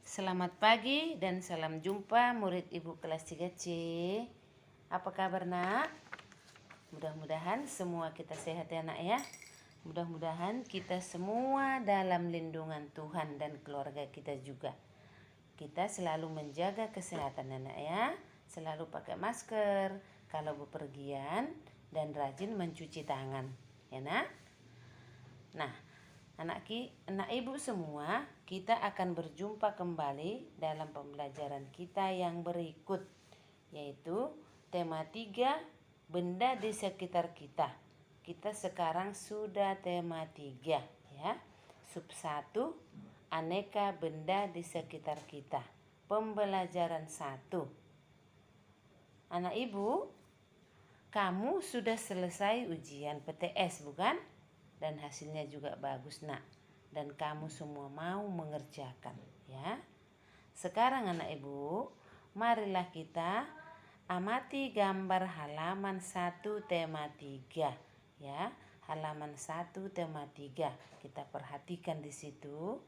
Selamat pagi dan salam jumpa murid Ibu kelas 3C. Apa kabar nak? Mudah-mudahan semua kita sehat ya nak ya. Mudah-mudahan kita semua dalam lindungan Tuhan dan keluarga kita juga. Kita selalu menjaga kesehatan anak ya. Selalu pakai masker kalau bepergian dan rajin mencuci tangan. Ya nak? Nah, anak ibu semua, kita akan berjumpa kembali dalam pembelajaran kita yang berikut, yaitu tema 3, benda di sekitar kita. Kita sekarang sudah tema 3 ya. Sub 1, aneka benda di sekitar kita. Pembelajaran 1. Anak ibu, kamu sudah selesai ujian PTS bukan? Dan hasilnya juga bagus nak, dan kamu semua mau mengerjakan ya. Sekarang anak ibu, marilah kita amati gambar halaman 1 tema 3 ya. Halaman 1 tema 3. Kita perhatikan di situ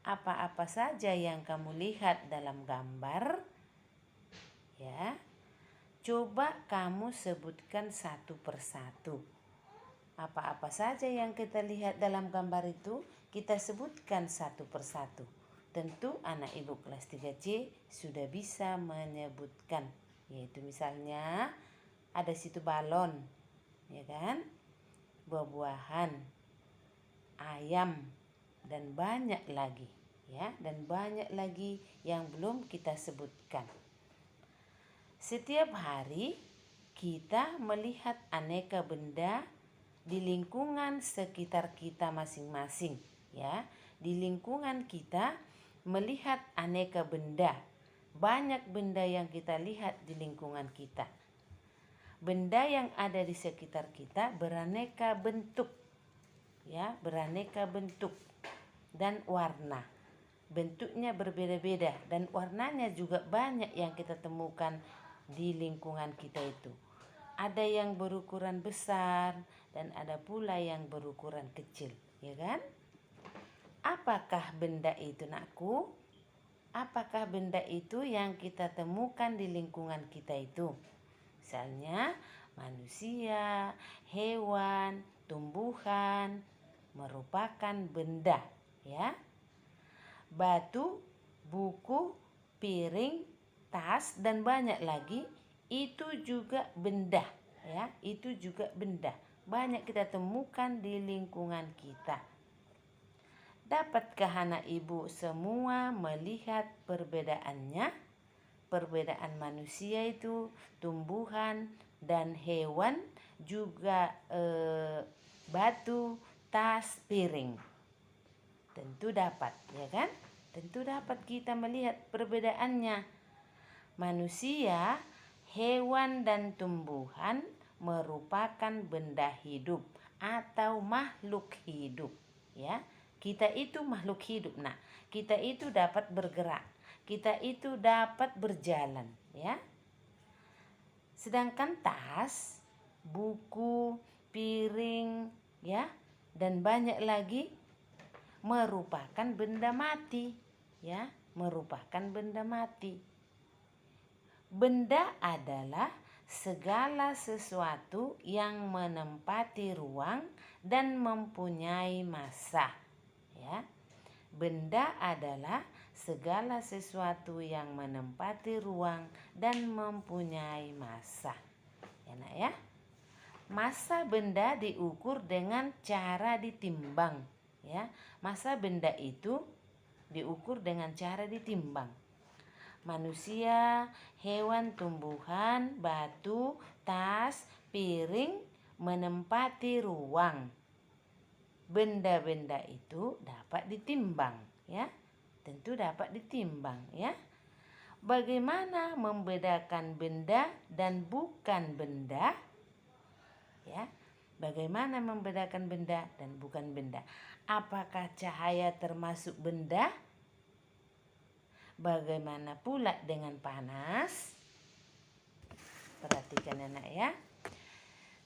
apa-apa saja yang kamu lihat dalam gambar ya. Coba kamu sebutkan satu persatu. Apa-apa saja yang kita lihat dalam gambar itu, kita sebutkan satu persatu. Tentu anak ibu kelas 3C sudah bisa menyebutkan. Yaitu misalnya ada situ balon, ya kan? Buah-buahan, ayam, dan banyak lagi. Ya, dan banyak lagi yang belum kita sebutkan. Setiap hari kita melihat aneka benda di lingkungan sekitar kita masing-masing ya. Di lingkungan kita melihat aneka benda. Banyak benda yang kita lihat di lingkungan kita. Benda yang ada di sekitar kita beraneka bentuk ya, beraneka bentuk dan warna. Bentuknya berbeda-beda dan warnanya juga banyak yang kita temukan di lingkungan kita itu. Ada yang berukuran besar dan ada pula yang berukuran kecil, ya kan? Apakah benda itu nakku? Apakah benda itu yang kita temukan di lingkungan kita itu? Misalnya manusia, hewan, tumbuhan merupakan benda, ya. Batu, buku, piring, tas dan banyak lagi itu juga benda ya, itu juga benda. Banyak kita temukan di lingkungan kita. Dapatkah anak ibu semua melihat perbedaannya? Perbedaan manusia itu, tumbuhan dan hewan, juga batu, tas, piring. Tentu dapat, ya kan? Tentu dapat kita melihat perbedaannya. Manusia, hewan dan tumbuhan merupakan benda hidup atau makhluk hidup ya. Kita itu makhluk hidup nak. Kita itu dapat bergerak. Kita itu dapat berjalan ya. Sedangkan tas, buku, piring ya dan banyak lagi merupakan benda mati ya, merupakan benda mati. Benda adalah segala sesuatu yang menempati ruang dan mempunyai massa. Ya. Benda adalah segala sesuatu yang menempati ruang dan mempunyai massa. Ya, nak ya. Massa benda diukur dengan cara ditimbang. Ya. Massa benda itu diukur dengan cara ditimbang. Manusia, hewan, tumbuhan, batu, tas, piring menempati ruang. Benda-benda itu dapat ditimbang ya. Tentu dapat ditimbang ya. Bagaimana membedakan benda dan bukan benda? Ya. Bagaimana membedakan benda dan bukan benda? Apakah cahaya termasuk benda? Bagaimana pula dengan panas? Perhatikan anak ya.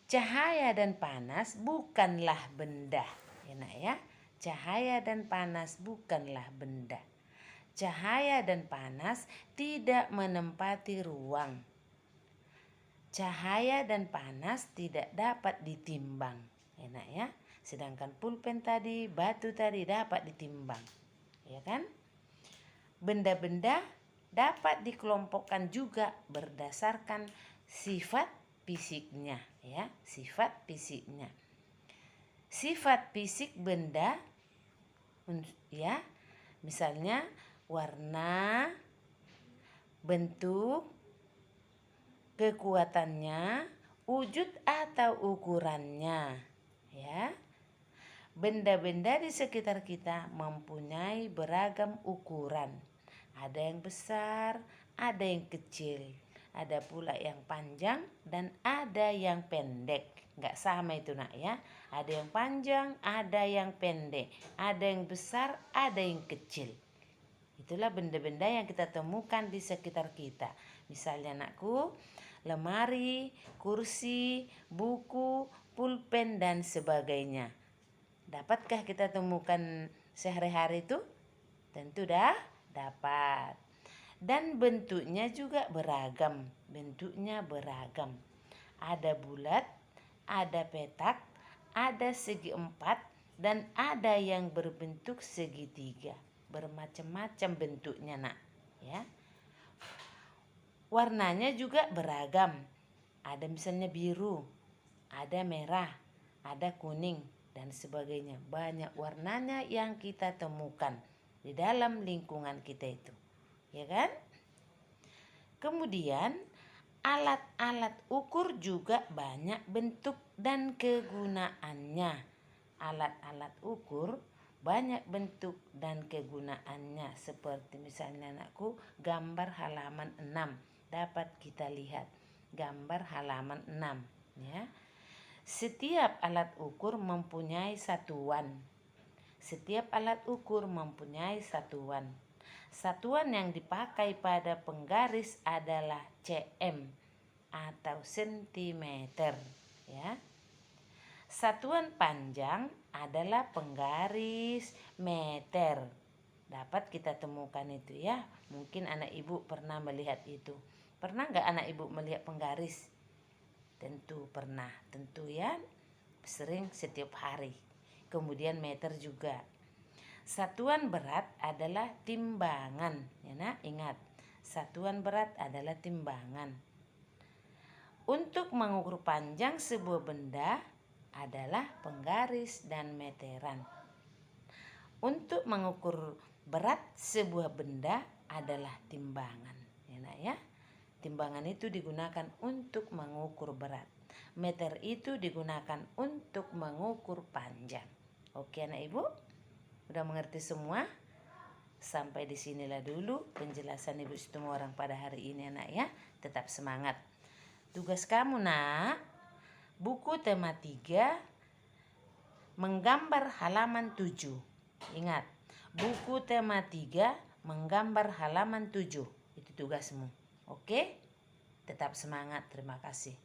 Cahaya dan panas bukanlah benda. Ya nak ya. Cahaya dan panas bukanlah benda. Cahaya dan panas tidak menempati ruang. Cahaya dan panas tidak dapat ditimbang. Enak ya. Sedangkan pulpen tadi, batu tadi dapat ditimbang. Ya kan? Benda-benda dapat dikelompokkan juga berdasarkan sifat fisiknya, ya, sifat fisiknya. Sifat fisik benda, ya, misalnya warna, bentuk, kekuatannya, wujud atau ukurannya, ya. Benda-benda di sekitar kita mempunyai beragam ukuran. Ada yang besar, ada yang kecil, ada pula yang panjang dan ada yang pendek. Nggak sama itu nak ya. Ada yang panjang, ada yang pendek, ada yang besar, ada yang kecil. Itulah benda-benda yang kita temukan di sekitar kita. Misalnya anakku, lemari, kursi, buku, pulpen dan sebagainya. Dapatkah kita temukan sehari-hari itu? Tentu dah dapat. Dan bentuknya juga beragam. Bentuknya beragam. Ada bulat, ada petak, ada segi empat, dan ada yang berbentuk segitiga. Bermacam-macam bentuknya nak. Ya. Warnanya juga beragam. Ada misalnya biru, ada merah, ada kuning, dan sebagainya. Banyak warnanya yang kita temukan di dalam lingkungan kita itu, ya kan? Kemudian alat-alat ukur juga banyak bentuk dan kegunaannya. Alat-alat ukur banyak bentuk dan kegunaannya, seperti misalnya anakku, gambar halaman 6 dapat kita lihat. Gambar halaman 6, ya. Setiap alat ukur mempunyai satuan. Setiap alat ukur mempunyai satuan. Satuan yang dipakai pada penggaris adalah cm atau sentimeter, ya. Satuan panjang adalah penggaris meter. Dapat kita temukan itu ya. Mungkin anak ibu pernah melihat itu. Pernah nggak anak ibu melihat penggaris? Tentu pernah, tentu ya, sering setiap hari. Kemudian meter juga. Satuan berat adalah timbangan, ya nak, ingat. Satuan berat adalah timbangan. Untuk mengukur panjang sebuah benda adalah penggaris dan meteran. Untuk mengukur berat sebuah benda adalah timbangan, ya nak ya. Timbangan itu digunakan untuk mengukur berat. Meter itu digunakan untuk mengukur panjang. Oke anak ibu, udah mengerti semua? Sampai di sinilah dulu penjelasan Ibu Situmorang pada hari ini anak ya. Tetap semangat. Tugas kamu nak, buku tema 3 menggambar halaman 7. Ingat, buku tema 3 menggambar halaman 7. Itu tugasmu. Oke? Tetap semangat. Terima kasih.